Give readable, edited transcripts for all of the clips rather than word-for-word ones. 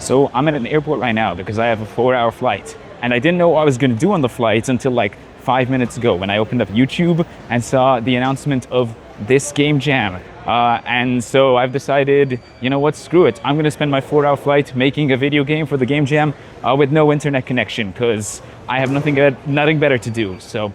So I'm at an airport right now because I have a 4-hour flight. And I didn't know what I was gonna do on the flight until like 5 minutes ago when I opened up YouTube and saw the announcement of this game jam. And so I've decided, you know what, screw it. I'm gonna spend my 4-hour flight making a video game for the game jam with no internet connection because I have nothing better to do. So,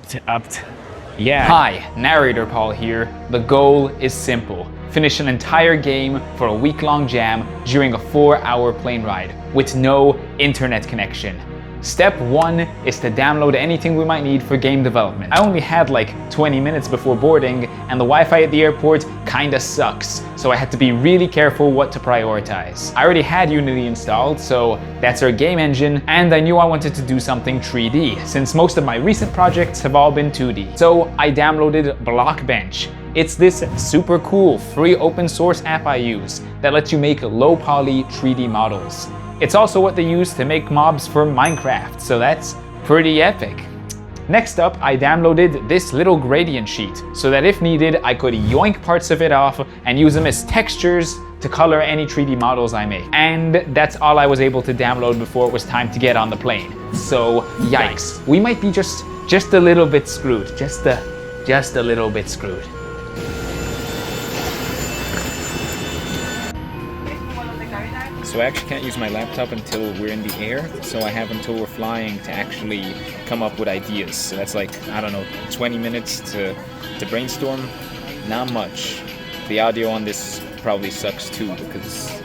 yeah. Hi, Narrator Paul here. The goal is simple. Finish an entire game for a week-long jam during a 4-hour plane ride with no internet connection. Step 1 is to download anything we might need for game development. I only had like 20 minutes before boarding and the Wi-Fi at the airport kinda sucks, so I had to be really careful what to prioritize. I already had Unity installed, so that's our game engine, and I knew I wanted to do something 3D, since most of my recent projects have all been 2D. So I downloaded Blockbench. It's this super cool free open source app I use that lets you make low poly 3D models. It's also what they use to make mobs for Minecraft, so that's pretty epic. Next up, I downloaded this little gradient sheet so that if needed, I could yoink parts of it off and use them as textures to color any 3D models I make. And that's all I was able to download before it was time to get on the plane. So, yikes. We might be just a little bit screwed. Just a little bit screwed. So I actually can't use my laptop until we're in the air, so I have until we're flying to actually come up with ideas. So that's like, I don't know, 20 minutes to brainstorm. Not much. The audio on this probably sucks too because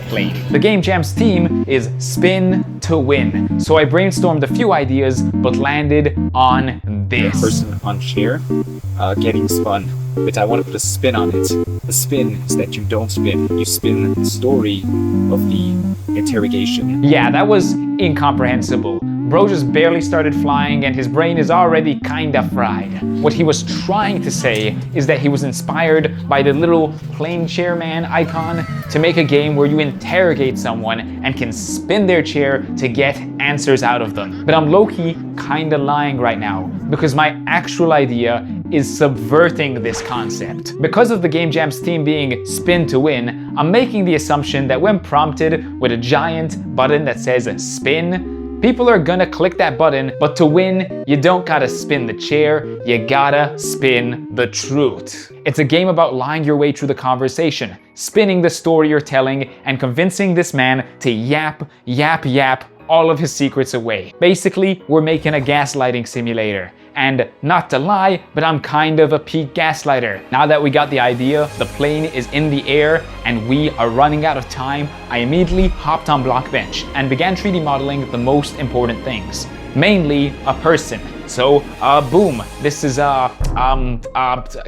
plane. The Game Jam's theme is spin to win. So I brainstormed a few ideas, but landed on this. Person on chair getting spun, but I want to put a spin on it. The spin is that you don't spin. You spin the story of the interrogation. Yeah, that was incomprehensible. Bro just barely started flying and his brain is already kinda fried. What he was trying to say is that he was inspired by the little plane chairman icon to make a game where you interrogate someone and can spin their chair to get answers out of them. But I'm low-key kinda lying right now because my actual idea is subverting this concept. Because of the Game Jam's theme being spin to win, I'm making the assumption that when prompted with a giant button that says spin, people are gonna click that button, but to win, you don't gotta spin the chair, you gotta spin the truth. It's a game about lying your way through the conversation, spinning the story you're telling, and convincing this man to yap all of his secrets away. Basically, we're making a gaslighting simulator. And not to lie, but I'm kind of a peak gaslighter. Now that we got the idea, the plane is in the air, and we are running out of time, I immediately hopped on Blockbench and began 3D modeling the most important things. Mainly a person. So, boom, this is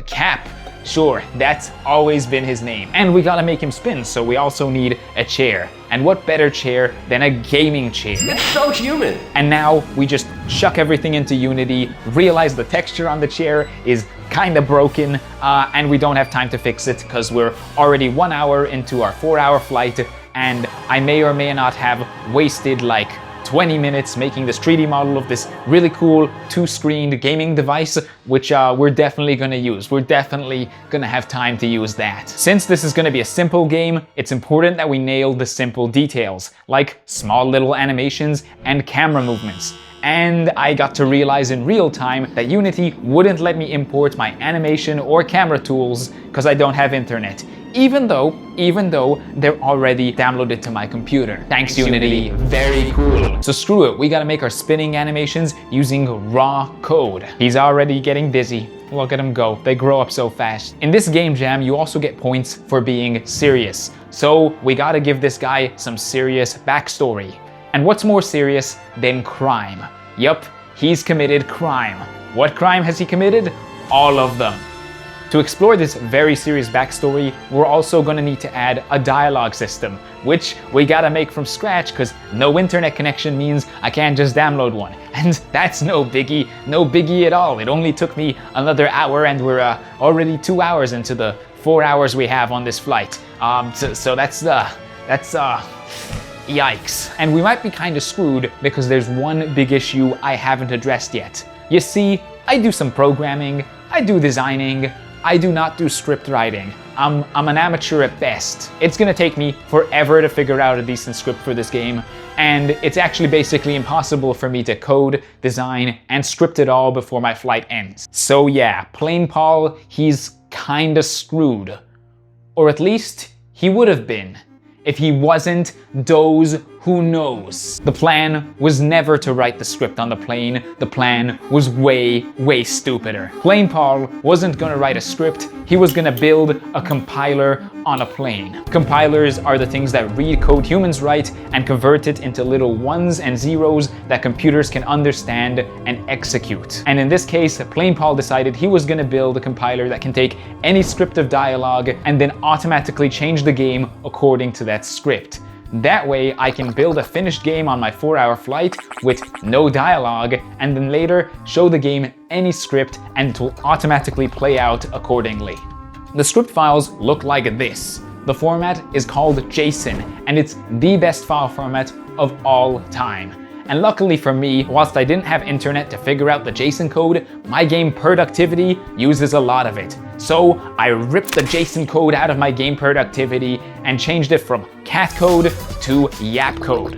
Cap. Sure, that's always been his name. And we gotta make him spin, so we also need a chair. And what better chair than a gaming chair? That's so human! And now we just chuck everything into Unity, realize the texture on the chair is kinda broken, and we don't have time to fix it because we're already 1 hour into our 4-hour flight, and I may or may not have wasted like 20 minutes making this 3D model of this really cool 2-screened gaming device, which we're definitely gonna use. We're definitely gonna have time to use that. Since this is gonna be a simple game, it's important that we nail the simple details, like small little animations and camera movements. And I got to realize in real time that Unity wouldn't let me import my animation or camera tools because I don't have internet. Even though they're already downloaded to my computer. Thanks Unity, very cool. So screw it, we gotta make our spinning animations using raw code. He's already getting dizzy. Look at him go, they grow up so fast. In this game jam, you also get points for being serious. So we gotta give this guy some serious backstory. And what's more serious than crime? Yup, he's committed crime. What crime has he committed? All of them. To explore this very serious backstory, we're also gonna need to add a dialogue system, which we gotta make from scratch because no internet connection means I can't just download one. And that's no biggie at all. It only took me another hour and we're already 2 hours into the 4 hours we have on this flight. So that's yikes. And we might be kind of screwed because there's one big issue I haven't addressed yet. You see, I do some programming, I do designing, I do not do script writing. I'm an amateur at best. It's gonna take me forever to figure out a decent script for this game, and it's actually basically impossible for me to code, design, and script it all before my flight ends. So yeah, Plain Paul, he's kinda screwed. Or at least, he would have been if he wasn't those who knows. The plan was never to write the script on the plane. The plan was way, way stupider. Plain Paul wasn't gonna write a script, he was gonna build a compiler on a plane. Compilers are the things that read code humans write and convert it into little ones and zeros that computers can understand and execute. And in this case, Plain Paul decided he was gonna build a compiler that can take any script of dialogue and then automatically change the game according to that script. That way, I can build a finished game on my 4-hour flight with no dialogue, and then later show the game any script and it will automatically play out accordingly. The script files look like this. The format is called JSON, and it's the best file format of all time. And luckily for me, whilst I didn't have internet to figure out the JSON code, my game Productivity uses a lot of it. So I ripped the JSON code out of my game Productivity and changed it from cat code to yap code.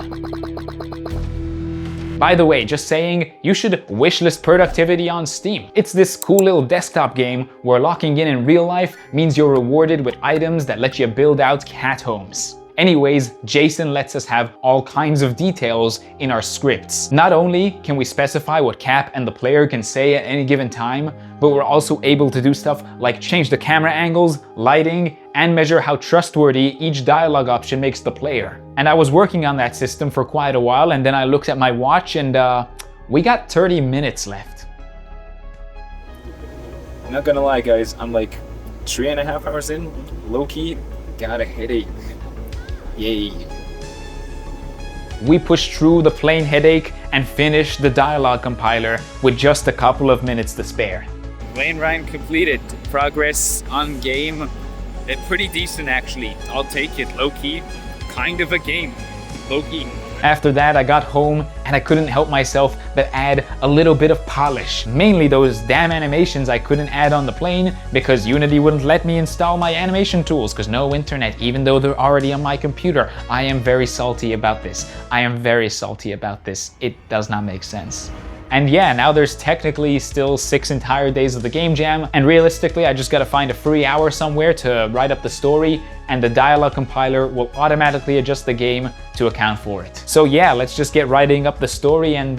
By the way, just saying, you should wishlist Productivity on Steam. It's this cool little desktop game where locking in real life means you're rewarded with items that let you build out cat homes. Anyways, JSON lets us have all kinds of details in our scripts. Not only can we specify what Cap and the player can say at any given time, but we're also able to do stuff like change the camera angles, lighting, and measure how trustworthy each dialogue option makes the player. And I was working on that system for quite a while, and then I looked at my watch and we got 30 minutes left. I'm not gonna lie, guys, I'm like 3.5 hours in, low-key, got a headache. Yay. We pushed through the plane headache and finished the dialogue compiler with just a couple of minutes to spare. Plane ride completed. Progress on game. Pretty decent actually. I'll take it. Low-key. Kind of a game. Low-key. After that, I got home and I couldn't help myself but add a little bit of polish. Mainly those damn animations I couldn't add on the plane because Unity wouldn't let me install my animation tools because no internet, even though they're already on my computer. I am very salty about this. I am very salty about this. It does not make sense. And yeah, now there's technically still 6 entire days of the game jam, and realistically I just gotta find a free hour somewhere to write up the story, and the dialogue compiler will automatically adjust the game to account for it. So yeah, let's just get writing up the story and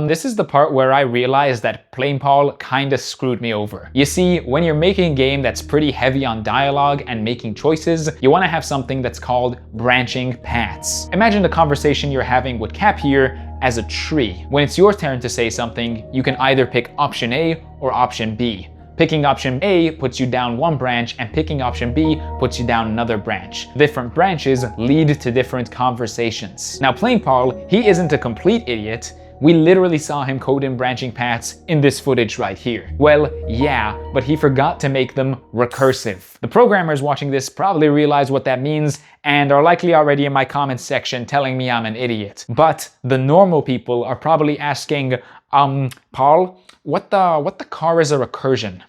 this is the part where I realized that Plain Paul kinda screwed me over. You see, when you're making a game that's pretty heavy on dialogue and making choices, you wanna have something that's called branching paths. Imagine the conversation you're having with Cap here as a tree. When it's your turn to say something, you can either pick option A or option B. Picking option A puts you down one branch and picking option B puts you down another branch. Different branches lead to different conversations. Now Plain Paul, he isn't a complete idiot. We literally saw him code in branching paths in this footage right here. Well, yeah, but he forgot to make them recursive. The programmers watching this probably realize what that means and are likely already in my comments section telling me I'm an idiot. But the normal people are probably asking, Paul, what the car is a recursion?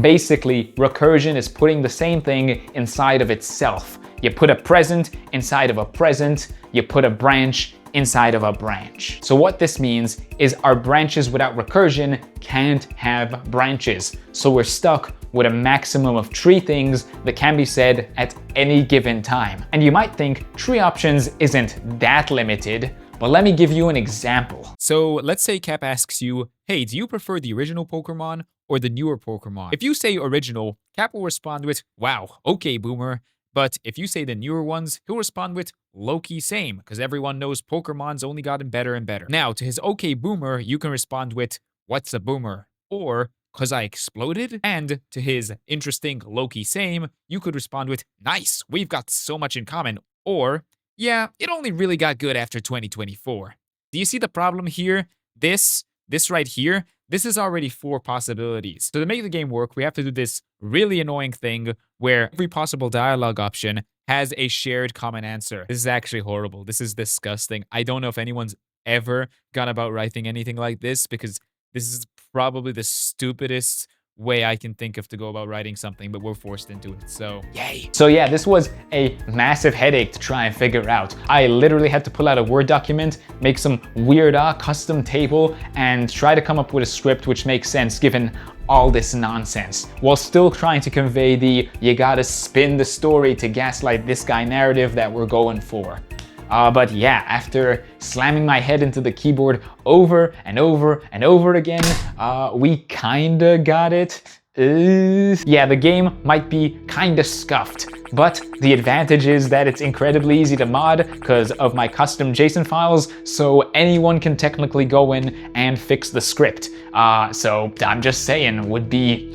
Basically, recursion is putting the same thing inside of itself. You put a present inside of a present, you put a branch inside of a branch. So what this means is our branches without recursion can't have branches. So we're stuck with a maximum of 3 things that can be said at any given time. And you might think 3 options isn't that limited, but let me give you an example. So let's say Cap asks you, hey, do you prefer the original Pokemon or the newer Pokemon? If you say original, Cap will respond with, wow, okay, boomer. But if you say the newer ones, he'll respond with low-key same, because everyone knows Pokemon's only gotten better and better. Now, to his okay boomer, you can respond with, what's a boomer? Or, cause I exploded? And to his interesting low-key same, you could respond with, nice, we've got so much in common. Or, yeah, it only really got good after 2024. Do you see the problem here? This right here, this is already 4 possibilities. So to make the game work, we have to do this really annoying thing where every possible dialogue option has a shared common answer. This is actually horrible. This is disgusting. I don't know if anyone's ever gone about writing anything like this, because this is probably the stupidest way I can think of to go about writing something, but we're forced into it, so yay. So yeah, this was a massive headache to try and figure out. I literally had to pull out a Word document, make some weird custom table, and try to come up with a script which makes sense given all this nonsense, while still trying to convey the you gotta spin the story to gaslight this guy narrative that we're going for. But yeah, after slamming my head into the keyboard over and over and over again, we kinda got it. Yeah, the game might be kinda scuffed, but the advantage is that it's incredibly easy to mod because of my custom JSON files, so anyone can technically go in and fix the script. So I'm just saying, would be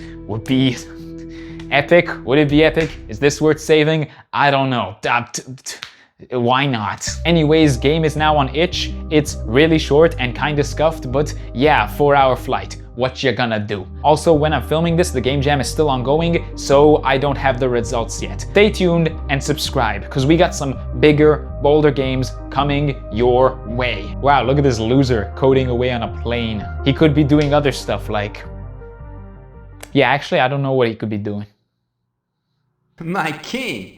epic? Would it be epic? Is this worth saving? I don't know. Why not? Anyways, game is now on itch. It's really short and kinda scuffed, but yeah, 4-hour flight. What you gonna do? Also, when I'm filming this, the game jam is still ongoing, so I don't have the results yet. Stay tuned and subscribe, because we got some bigger, bolder games coming your way. Wow, look at this loser coding away on a plane. He could be doing other stuff like... Yeah, actually, I don't know what he could be doing. My king!